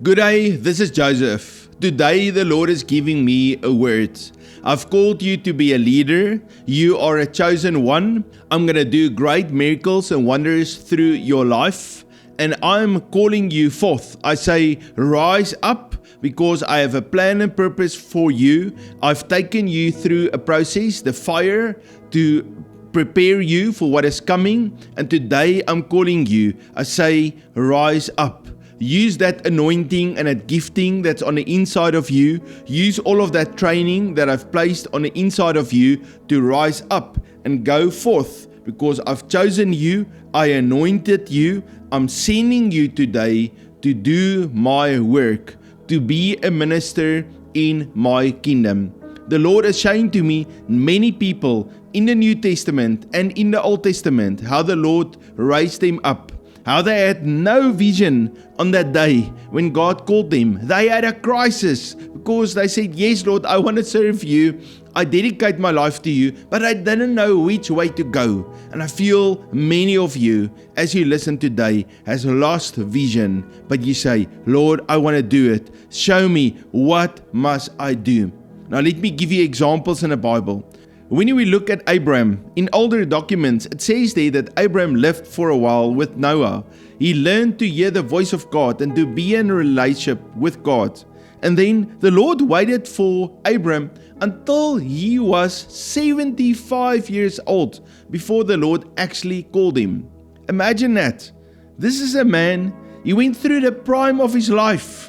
Good day, this is Joseph. Today the Lord is giving me a word. I've called you to be a leader. You are a chosen one. I'm going to do great miracles and wonders through your life. And I'm calling you forth. I say, rise up because I have a plan and purpose for you. I've taken you through a process, the fire, to prepare you for what is coming. And today I'm calling you. I say, rise up. Use that anointing and that gifting that's on the inside of you. Use all of that training that I've placed on the inside of you to rise up and go forth, because I've chosen you. I anointed you. I'm sending you today to do my work, to be a minister in my kingdom. The Lord is showing to me many people in the New Testament and in the Old Testament how the Lord raised them up. How they had no vision on that day when God called them. They had a crisis because they said, yes, Lord, I want to serve you. I dedicate my life to you, but I didn't know which way to go. And I feel many of you, as you listen today, has lost vision. But you say, Lord, I want to do it. Show me, what must I do? Now let me give you examples in the Bible. When we look at Abraham, in older documents, it says there that Abraham lived for a while with Noah. He learned to hear the voice of God and to be in a relationship with God. And then the Lord waited for Abraham until he was 75 years old before the Lord actually called him. Imagine that. This is a man, he went through the prime of his life.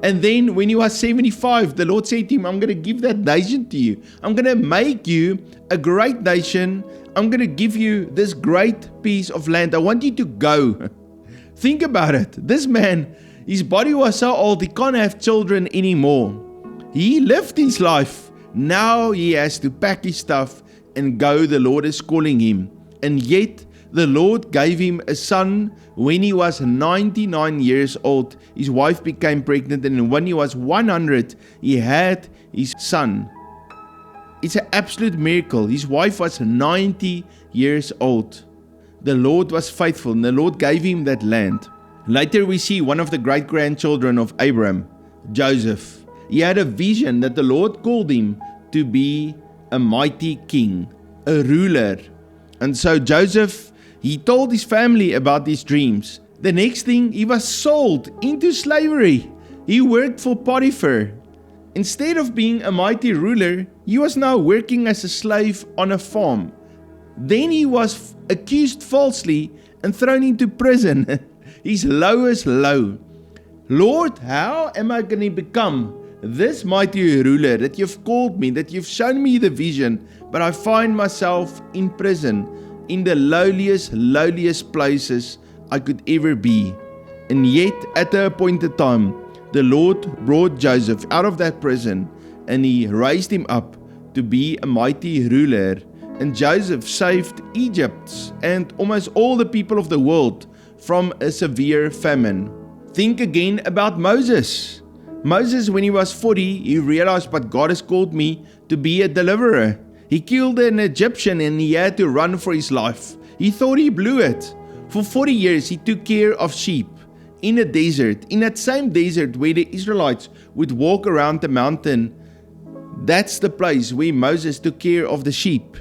And then when he was 75, the Lord said to him, I'm going to give that nation to you. I'm going to make you a great nation. I'm going to give you this great piece of land. I want you to go. Think about it. This man, his body was so old, he can't have children anymore. He lived his life. Now he has to pack his stuff and go. The Lord is calling him. And yet, the Lord gave him a son when he was 99 years old. His wife became pregnant, and when he was 100, he had his son. It's an absolute miracle. His wife was 90 years old. The Lord was faithful, and the Lord gave him that land. Later we see one of the great-grandchildren of Abraham, Joseph. He had a vision that the Lord called him to be a mighty king, a ruler. And so Joseph, he told his family about these dreams. The next thing, he was sold into slavery. He worked for Potiphar. Instead of being a mighty ruler, he was now working as a slave on a farm. Then he was accused falsely and thrown into prison. His lowest low. Lord, how am I going to become this mighty ruler that you've called me, that you've shown me the vision, but I find myself in prison, in the lowliest places I could ever be. And yet, at the appointed time, the Lord brought Joseph out of that prison, and he raised him up to be a mighty ruler. And Joseph saved Egypt and almost all the people of the world from a severe famine. Think again about Moses. Moses, when he was 40, he realized, but God has called me to be a deliverer. He killed an Egyptian and he had to run for his life. He thought he blew it. For 40 years, he took care of sheep in a desert, in that same desert where the Israelites would walk around the mountain. That's the place where Moses took care of the sheep.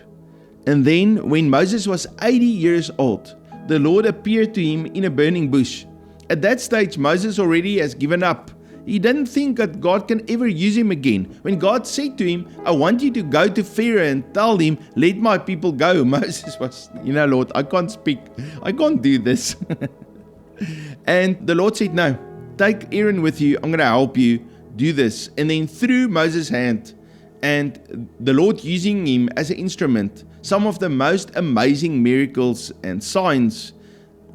And then, when Moses was 80 years old, the Lord appeared to him in a burning bush. At that stage, Moses already has given up. He didn't think that God can ever use him again. When God said to him, I want you to go to Pharaoh and tell him, let my people go. Moses was, Lord, I can't speak. I can't do this. And the Lord said, no, take Aaron with you. I'm going to help you do this. And then through Moses' hand, and the Lord using him as an instrument, some of the most amazing miracles and signs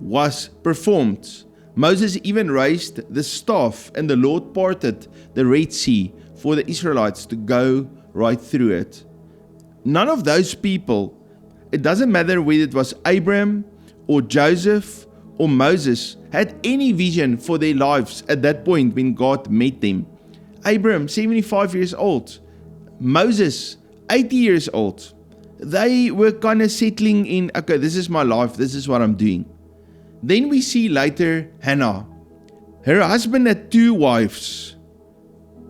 was performed. Moses even raised the staff, and the Lord parted the Red Sea for the Israelites to go right through it. None of those people, it doesn't matter whether it was Abraham or Joseph or Moses, had any vision for their lives at that point when God met them. Abraham, 75 years old. Moses, 80 years old. They were kind of settling in, okay, this is my life, this is what I'm doing. Then we see later Hannah. Her husband had 2 wives.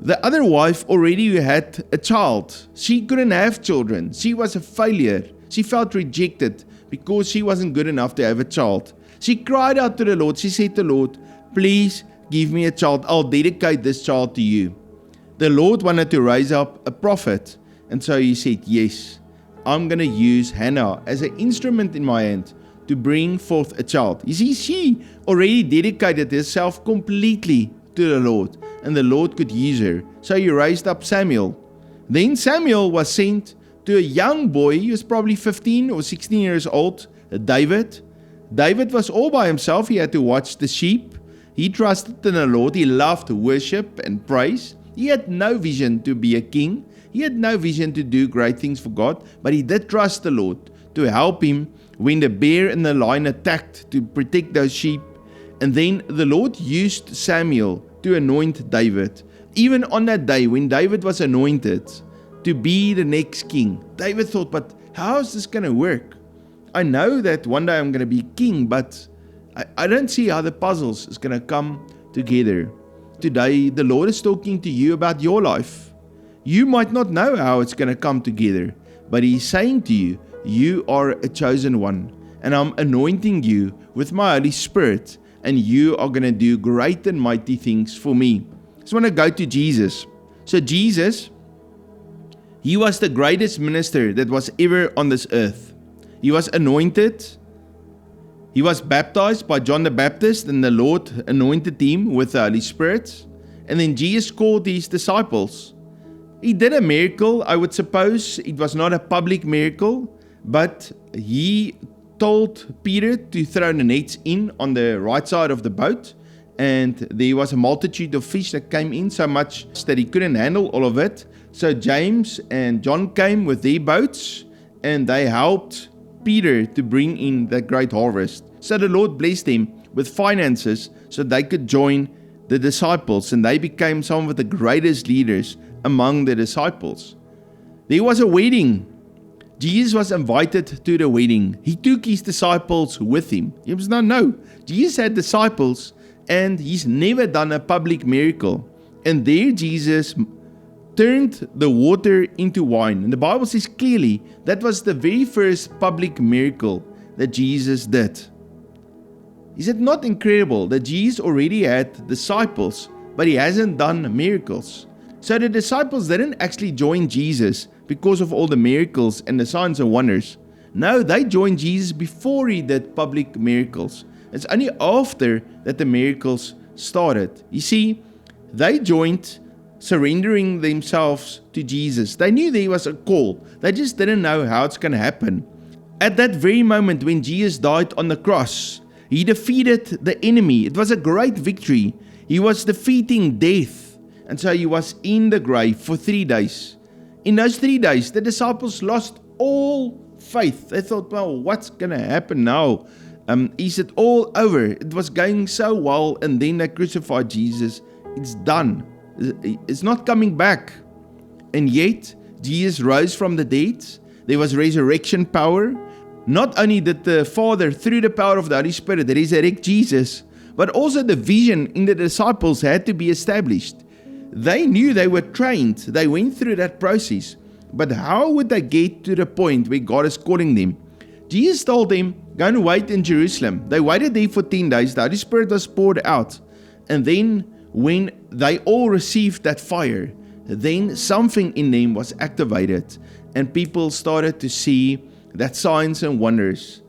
The other wife already had a child. She couldn't have children. She was a failure. She felt rejected because she wasn't good enough to have a child. She cried out to the Lord. She said to the Lord, please give me a child. I'll dedicate this child to you. The Lord wanted to raise up a prophet. And so he said, yes, I'm going to use Hannah as an instrument in my hand to bring forth a child. You see, she already dedicated herself completely to the Lord, and the Lord could use her. So he raised up Samuel. Then Samuel was sent to a young boy. He was probably 15 or 16 years old, David. David was all by himself. He had to watch the sheep. He trusted in the Lord. He loved worship and praise. He had no vision to be a king. He had no vision to do great things for God, but he did trust the Lord to help him when the bear and the lion attacked, to protect those sheep. And then the Lord used Samuel to anoint David. Even on that day when David was anointed to be the next king, David thought, but how is this going to work? I know that one day I'm going to be king, but I don't see how the puzzles is going to come together. Today, the Lord is talking to you about your life. You might not know how it's going to come together, but He's saying to you, you are a chosen one, and I'm anointing you with my Holy Spirit, and you are going to do great and mighty things for me. I just want to go to Jesus. So Jesus, He was the greatest minister that was ever on this earth. He was anointed. He was baptized by John the Baptist, and the Lord anointed him with the Holy Spirit. And then Jesus called His disciples. He did a miracle. I would suppose it was not a public miracle, but He told Peter to throw the nets in on the right side of the boat, and there was a multitude of fish that came in, so much that he couldn't handle all of it. So James and John came with their boats, and they helped Peter to bring in that great harvest. So the Lord blessed them with finances so they could join the disciples, and they became some of the greatest leaders among the disciples. There was a wedding. Jesus was invited to the wedding. He took His disciples with Him. He was no. Jesus had disciples, and He's never done a public miracle. And there Jesus turned the water into wine. And the Bible says clearly that was the very first public miracle that Jesus did. Is it not incredible that Jesus already had disciples, but He hasn't done miracles? So the disciples didn't actually join Jesus because of all the miracles and the signs and wonders. No, they joined Jesus before He did public miracles. It's only after that the miracles started. You see, they joined surrendering themselves to Jesus. They knew there was a call. They just didn't know how it's going to happen. At that very moment when Jesus died on the cross, He defeated the enemy. It was a great victory. He was defeating death. And so He was in the grave for 3 days. In those 3 days, the disciples lost all faith. They thought, well, what's going to happen now? Is it all over? It was going so well, and then they crucified Jesus. It's done. It's not coming back. And yet, Jesus rose from the dead. There was resurrection power. Not only did the Father, through the power of the Holy Spirit, resurrect Jesus, but also the vision in the disciples had to be established. They knew they were trained. They went through that process. But how would they get to the point where God is calling them? Jesus told them, go and wait in Jerusalem. They waited there for 10 days. The Holy Spirit was poured out. And then when they all received that fire, then something in them was activated. And people started to see that signs and wonders,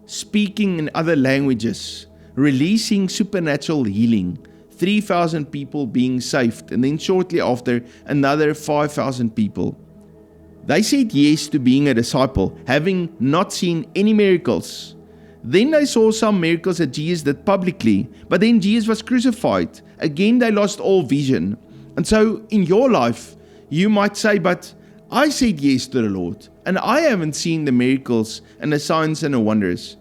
speaking in other languages, releasing supernatural healing. 3,000 people being saved, and then shortly after, another 5,000 people. They said yes to being a disciple, having not seen any miracles. Then they saw some miracles that Jesus did publicly, but then Jesus was crucified. Again, they lost all vision. And so, in your life, you might say, but I said yes to the Lord, and I haven't seen the miracles and the signs and the wonders.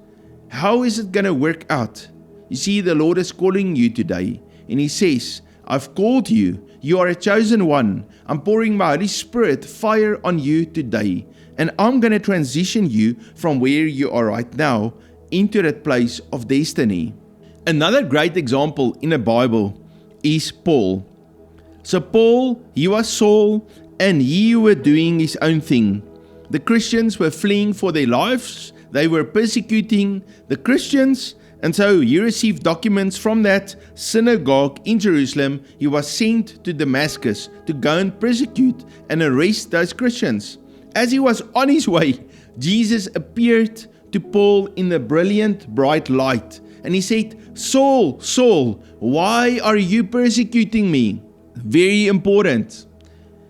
How is it going to work out? You see, the Lord is calling you today. And He says, I've called you. You are a chosen one. I'm pouring my Holy Spirit fire on you today. And I'm going to transition you from where you are right now into that place of destiny. Another great example in the Bible is Paul. So Paul, he was Saul, and he were doing his own thing. The Christians were fleeing for their lives. They were persecuting the Christians, and so he received documents from that synagogue in Jerusalem. He was sent to Damascus to go and persecute and arrest those Christians. As he was on his way, Jesus appeared to Paul in a brilliant, bright light, and he said, "Saul, Saul, why are you persecuting me?" Very important.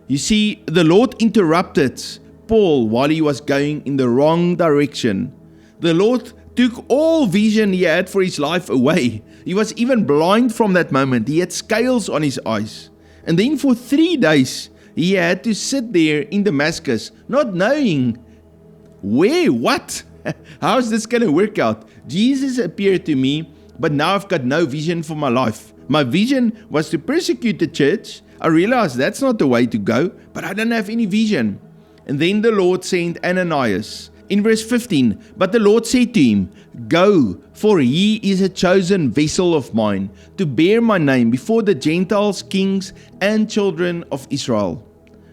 You see, the Lord interrupted Paul while he was going in the wrong direction. The Lord took all vision he had for his life away. He was even blind from that moment. He had scales on his eyes. And then for 3 days, he had to sit there in Damascus, not knowing what? How is this going to work out? Jesus appeared to me, but now I've got no vision for my life. My vision was to persecute the church. I realized that's not the way to go, but I don't have any vision. And then the Lord sent Ananias. In verse 15, but the Lord said to him, "Go, for he is a chosen vessel of mine, to bear my name before the Gentiles, kings, and children of Israel."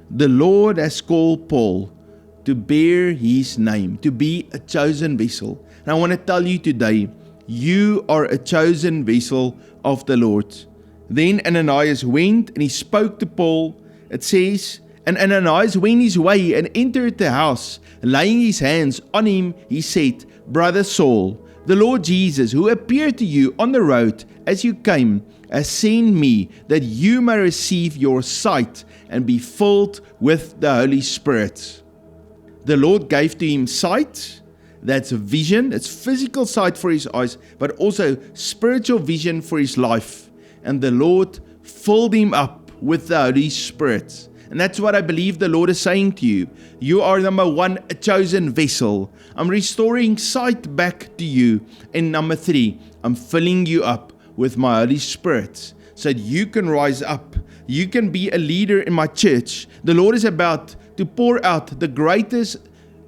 The Lord has called Paul to bear his name, to be a chosen vessel. And I want to tell you today, you are a chosen vessel of the Lord. Then Ananias went and he spoke to Paul. It says, and Ananias went his way and entered the house. Laying his hands on him, he said, "Brother Saul, the Lord Jesus, who appeared to you on the road as you came, has sent me that you may receive your sight and be filled with the Holy Spirit." The Lord gave to him sight. That's vision. It's physical sight for his eyes, but also spiritual vision for his life. And the Lord filled him up with the Holy Spirit. And that's what I believe the Lord is saying to you. You are, number one, a chosen vessel. I'm restoring sight back to you. And number 3, I'm filling you up with my Holy Spirit so that you can rise up. You can be a leader in my church. The Lord is about to pour out the greatest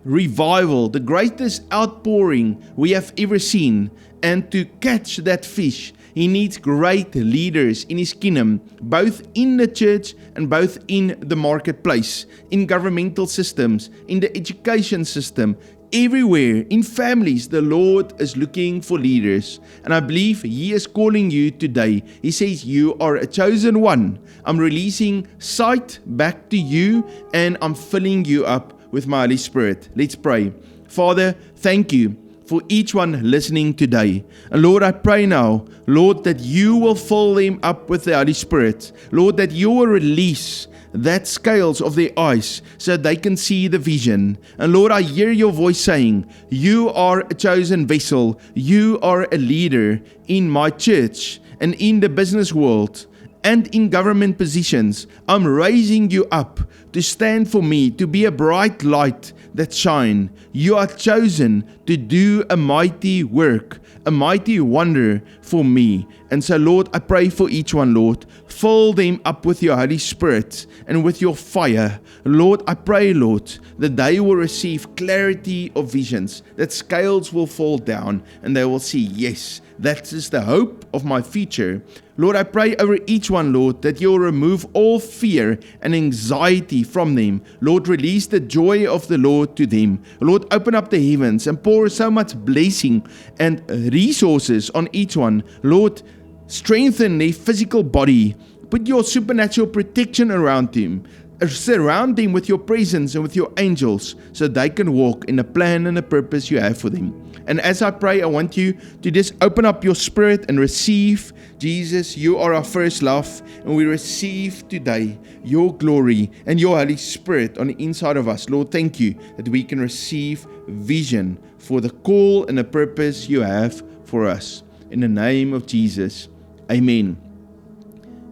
revival, the greatest outpouring we have ever seen. And to catch that fish, He needs great leaders in His kingdom, both in the church and both in the marketplace, in governmental systems, in the education system, everywhere, in families. The Lord is looking for leaders. And I believe He is calling you today. He says, you are a chosen one. I'm releasing sight back to you and I'm filling you up with my Holy Spirit. Let's pray. Father, thank you for each one listening today. And Lord, I pray now, Lord, that you will fill them up with the Holy Spirit. Lord, that you will release that scales of their eyes so that they can see the vision. And Lord, I hear your voice saying, you are a chosen vessel. You are a leader in my church and in the business world and in government positions. I'm raising you up to stand for me, to be a bright light that shine. You are chosen to do a mighty work, a mighty wonder for me. And so, Lord, I pray for each one, Lord. Fill them up with your Holy Spirit and with your fire. Lord, I pray, Lord, that they will receive clarity of visions, that scales will fall down and they will see, yes, that is the hope of my future. Lord, I pray over each one, Lord, that you'll remove all fear and anxiety from them. Lord, release the joy of the Lord to them. Lord, open up the heavens and pour so much blessing and resources on each one. Lord, strengthen their physical body. Put your supernatural protection around them. Surround them with your presence and with your angels so they can walk in the plan and the purpose you have for them. And as I pray, I want you to just open up your spirit and receive Jesus. You are our first love, and we receive today your glory and your Holy Spirit on the inside of us. Lord, thank you that we can receive vision for the call and the purpose you have for us. In the name of Jesus, amen.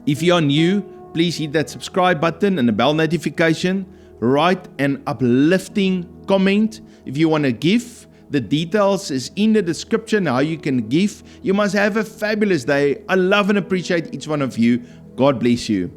If you are new, please hit that subscribe button and the bell notification. Write an uplifting comment. If you want to give, the details is in the description how you can give. You must have a fabulous day. I love and appreciate each one of you. God bless you.